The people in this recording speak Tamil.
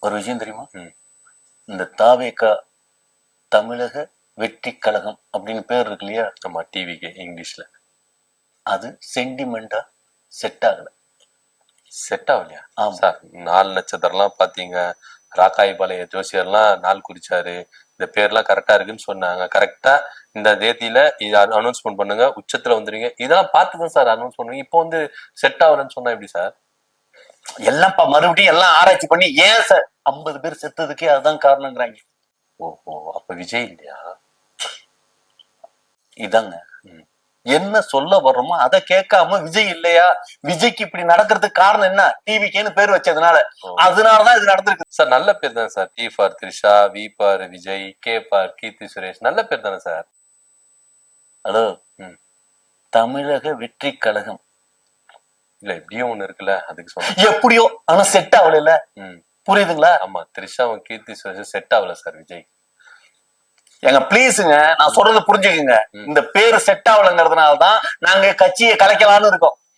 ஒரு விஷயம் தெரியுமா? இந்த தாவேகா தமிழக வெற்றி கழகம் அப்படின்னு பேர் இருக்கு இல்லையா? ஆமா, டிவிக்கு இங்கிலீஷ்ல. அது சென்டிமெண்டா செட் ஆகல. செட் ஆகலையா? சார் 4 நட்சத்திரம்லாம் பாத்தீங்க, ராக்காய்பாளைய ஜோசியர்லாம் நாள் குறிச்சாரு, இந்த பேர்லாம் கரெக்டா இருக்குன்னு சொன்னாங்க. கரெக்டா இந்த தேதியில இது அனௌன்ஸ்மெண்ட் பண்ணுங்க, உச்சத்துல வந்துருங்க, இதெல்லாம் பார்த்துதான் சார் அனௌன்ஸ் பண்ணுவீங்க. இப்போ வந்து செட் ஆகலன்னு சொன்னா எப்படி சார்? எல்லாம் மறுபடியும் எல்லாம் ஆராய்ச்சி பண்ணி ஏன் சார் 50 பேர் செத்ததுக்கே அதுதான் காரணங்கிறாங்க. ஓஹோ, அப்ப விஜய் இல்லையா? இதாங்க என்ன சொல்ல வர்றோமோ அதை கேட்காம விஜய் இல்லையா, விஜய்க்கு இப்படி நடக்கிறதுக்கு காரணம் என்ன, டிவிக்கேன்னு பேர் வச்சதுனால, அதனாலதான் இது நடந்திருக்கு. சார் நல்ல பேர் தான் sir. T for Trisha, V for Vijay, K for Keerthy Suresh, நல்ல பேர் தானே சார். ஹலோ, தமிழக வெற்றி கழகம் இல்ல இப்படியும் ஒண்ணு இருக்குல்ல, அதுக்கு சொன்ன. எப்படியோ ஆனா செட் ஆகல. புரியுதுங்களா? ஆமா, த்ரிஷாவும் கீர்த்தி சுரேஷ் செட் ஆகல சார் விஜய். எங்க பிளீஸுங்க, நான் சொல்றதை புரிஞ்சுக்குங்க. இந்த பேரு செட் ஆகலங்கிறதுனாலதான் நாங்க கட்சியை கலைக்கலாம்னு இருக்கோம்.